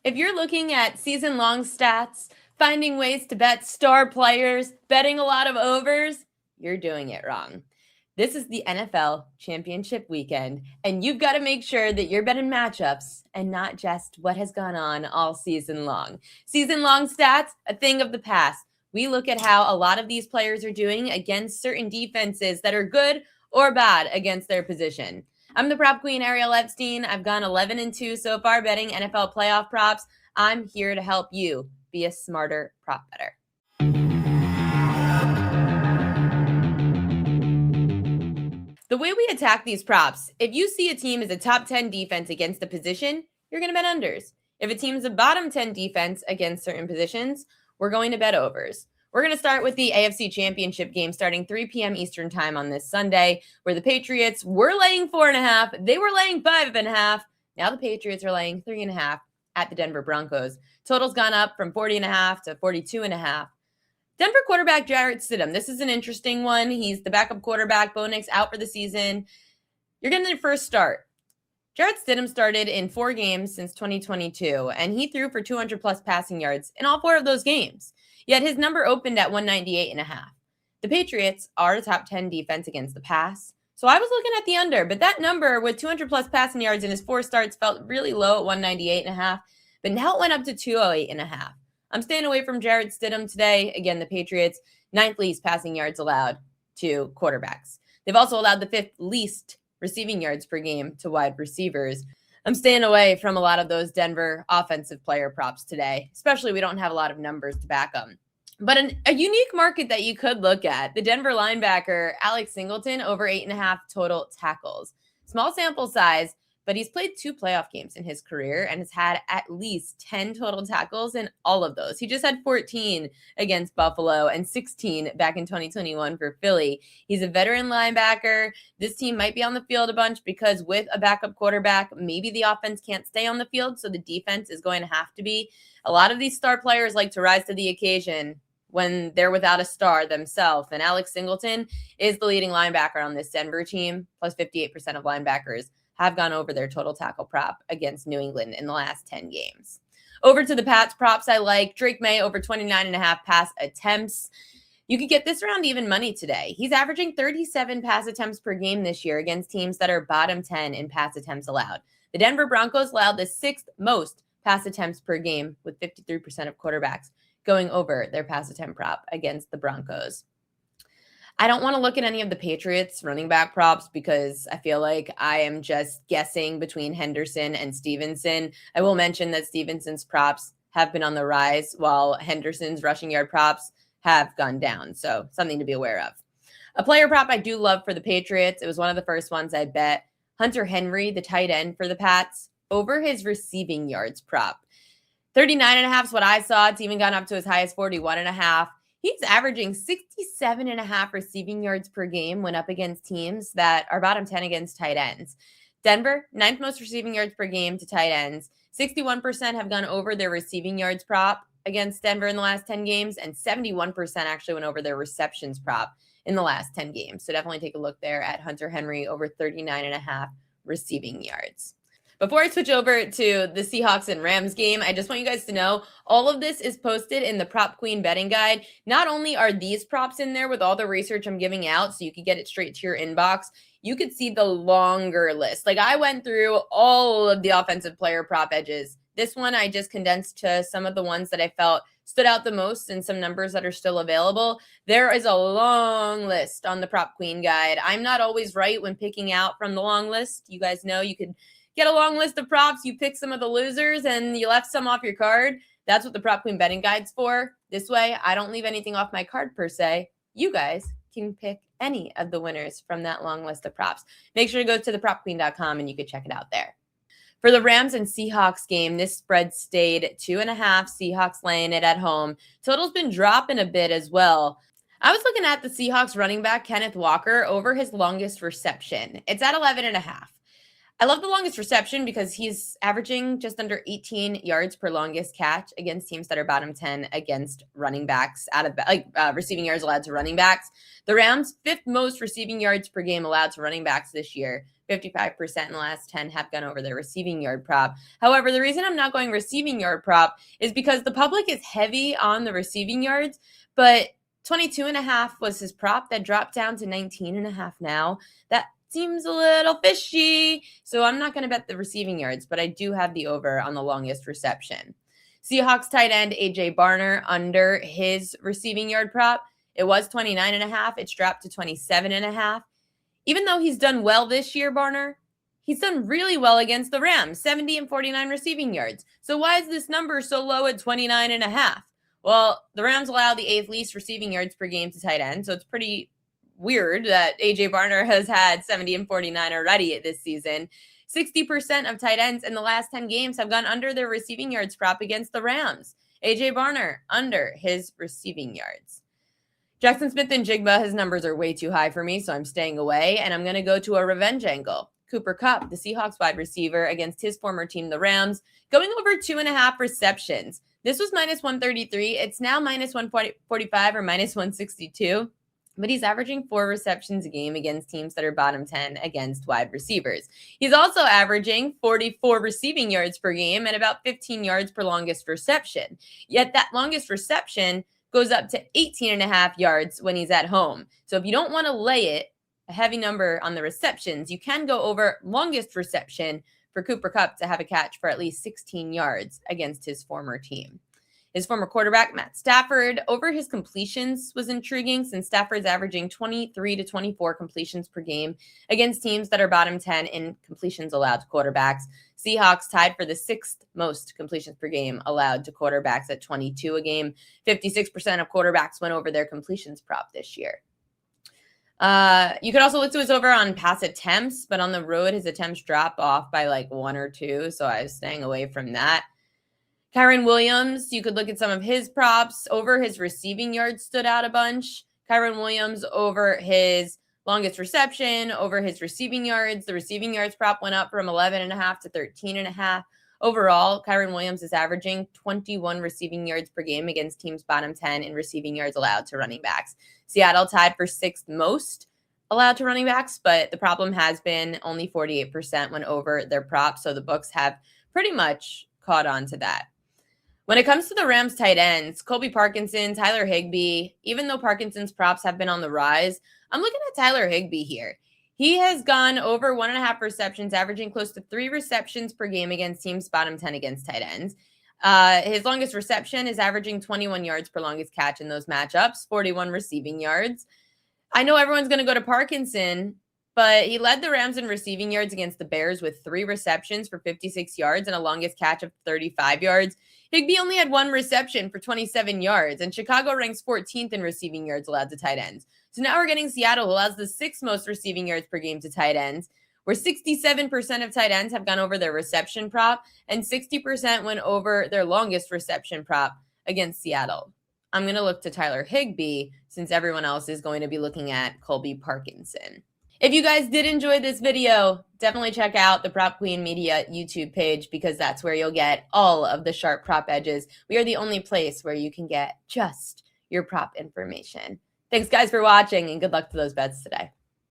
If you're looking at season-long stats, finding ways to bet star players, betting a lot of overs, you're doing it wrong. This is the NFL Championship weekend, and you've got to make sure that you're betting matchups and not just what has gone on all season long. Season-long stats, a thing of the past. We look at how a lot of these players are doing against certain defenses that are good or bad against their position. I'm the prop queen, Ariel Epstein. I've gone 11-2 so far betting NFL playoff props. I'm here to help you be a smarter prop better. The way we attack these props, if you see a team is a top 10 defense against a position, you're going to bet unders. If a team is a bottom 10 defense against certain positions, we're going to bet overs. We're going to start with the AFC Championship game starting 3 p.m. Eastern time on this Sunday, where the Patriots were laying 4.5. They were laying 5.5. Now the Patriots are laying 3.5 at the Denver Broncos. Total's gone up from 40.5 to 42.5. Denver quarterback Jarrett Stidham. This is an interesting one. He's the backup quarterback. Bo Nix out for the season. You're getting their first start. Jarrett Stidham started in 4 games since 2022, and he threw for 200-plus passing yards in all 4 of those games. Yet his number opened at 198.5. The Patriots are a top 10 defense against the pass, so I was looking at the under, but that number with 200-plus passing yards in his 4 starts felt really low at 198.5, but now it went up to 208.5. I'm staying away from Jarrett Stidham today. Again, the Patriots, 9th least passing yards allowed to quarterbacks. They've also allowed the 5th least receiving yards per game to wide receivers. I'm staying away from a lot of those Denver offensive player props today, especially we don't have a lot of numbers to back them. But a unique market that you could look at, the Denver linebacker Alex Singleton over 8.5 total tackles. Small sample size, but he's played 2 playoff games in his career and has had at least 10 total tackles in all of those. He just had 14 against Buffalo and 16 back in 2021 for Philly. He's a veteran linebacker. This team might be on the field a bunch because with a backup quarterback, maybe the offense can't stay on the field, so the defense is going to have to be. A lot of these star players like to rise to the occasion when they're without a star themselves. And Alex Singleton is the leading linebacker on this Denver team, plus 58% of linebackers have gone over their total tackle prop against New England in the last 10 games. Over to the Pats props I like. Drake Maye over 29.5 pass attempts. You could get this around even money today. He's averaging 37 pass attempts per game this year against teams that are bottom 10 in pass attempts allowed. The Denver Broncos allowed the 6th most pass attempts per game, with 53% of quarterbacks going over their pass attempt prop against the Broncos. I don't want to look at any of the Patriots running back props because I feel like I am just guessing between Henderson and Stevenson. I will mention that Stevenson's props have been on the rise while Henderson's rushing yard props have gone down. So something to be aware of. A player prop I do love for the Patriots. It was one of the first ones I bet. Hunter Henry, the tight end for the Pats, over his receiving yards prop. 39.5 is what I saw. It's even gone up to as high as 41.5. He's averaging 67.5 receiving yards per game when up against teams that are bottom 10 against tight ends. Denver, 9th most receiving yards per game to tight ends. 61% have gone over their receiving yards prop against Denver in the last 10 games, and 71% actually went over their receptions prop in the last 10 games. So definitely take a look there at Hunter Henry over 39.5 receiving yards. Before I switch over to the Seahawks and Rams game, I just want you guys to know all of this is posted in the Prop Queen betting guide. Not only are these props in there with all the research I'm giving out so you can get it straight to your inbox, you could see the longer list. Like I went through all of the offensive player prop edges. This one I just condensed to some of the ones that I felt stood out the most and some numbers that are still available. There is a long list on the Prop Queen guide. I'm not always right when picking out from the long list. You guys know you could get a long list of props, you pick some of the losers, and you left some off your card. That's what the Prop Queen betting guide's for. This way, I don't leave anything off my card per se. You guys can pick any of the winners from that long list of props. Make sure to go to thepropqueen.com and you can check it out there. For the Rams and Seahawks game, this spread stayed 2.5. Seahawks laying it at home. Total's been dropping a bit as well. I was looking at the Seahawks running back, Kenneth Walker, over his longest reception. It's at 11.5. I love the longest reception because he's averaging just under 18 yards per longest catch against teams that are bottom 10 against running backs receiving yards allowed to running backs. The Rams, 5th most receiving yards per game allowed to running backs this year 55% in the last 10 have gone over their receiving yard prop. However, the reason I'm not going receiving yard prop is because the public is heavy on the receiving yards, but 22.5 was his prop that dropped down to 19.5 now. That seems a little fishy, so I'm not going to bet the receiving yards, but I do have the over on the longest reception. Seahawks tight end A.J. Barner under his receiving yard prop. It was 29.5. It's dropped to 27.5. Even though he's done well this year, Barner, he's done really well against the Rams, 70 and 49 receiving yards. So why is this number so low at 29.5? Well, the Rams allow the 8th least receiving yards per game to tight end, so it's pretty weird that A.J. Barner has had 70 and 49 already this season. 60% of tight ends in the last 10 games have gone under their receiving yards prop against the Rams. A.J. Barner under his receiving yards. Jackson Smith-Njigba, his numbers are way too high for me, so I'm staying away, and I'm going to go to a revenge angle. Cooper Kupp, the Seahawks wide receiver, against his former team, the Rams, going over 2.5 receptions. This was minus 133. It's now minus 145 or minus 162. But he's averaging 4 receptions a game against teams that are bottom 10 against wide receivers. He's also averaging 44 receiving yards per game and about 15 yards per longest reception. Yet that longest reception goes up to 18.5 yards when he's at home. So if you don't want to lay it, a heavy number on the receptions, you can go over longest reception for Cooper Kupp to have a catch for at least 16 yards against his former team. His former quarterback, Matt Stafford, over his completions was intriguing since Stafford's averaging 23 to 24 completions per game against teams that are bottom 10 in completions allowed to quarterbacks. Seahawks tied for the 6th most completions per game allowed to quarterbacks at 22 a game. 56% of quarterbacks went over their completions prop this year. You could also look to his over on pass attempts, but on the road, his attempts drop off by like 1 or 2, so I was staying away from that. Kyren Williams, you could look at some of his props. Over his receiving yards stood out a bunch. Kyren Williams over his longest reception, over his receiving yards. The receiving yards prop went up from 11.5 to 13.5. Overall, Kyren Williams is averaging 21 receiving yards per game against teams bottom 10 in receiving yards allowed to running backs. Seattle tied for 6th most allowed to running backs, but the problem has been only 48% went over their props, so the books have pretty much caught on to that. When it comes to the Rams tight ends, Colby Parkinson, Tyler Higbee, even though Parkinson's props have been on the rise, I'm looking at Tyler Higbee here. He has gone over 1.5 receptions, averaging close to 3 receptions per game against teams bottom 10 against tight ends. His longest reception is averaging 21 yards per longest catch in those matchups, 41 receiving yards. I know everyone's going to go to Parkinson, but he led the Rams in receiving yards against the Bears with 3 receptions for 56 yards and a longest catch of 35 yards. Higbee only had 1 reception for 27 yards, and Chicago ranks 14th in receiving yards allowed to tight ends. So now we're getting Seattle, who allows the 6th most receiving yards per game to tight ends, where 67% of tight ends have gone over their reception prop, and 60% went over their longest reception prop against Seattle. I'm going to look to Tyler Higbee since everyone else is going to be looking at Colby Parkinson. If you guys did enjoy this video, definitely check out the Prop Queen Media YouTube page because that's where you'll get all of the sharp prop edges. We are the only place where you can get just your prop information. Thanks, guys, for watching, and good luck to those bets today.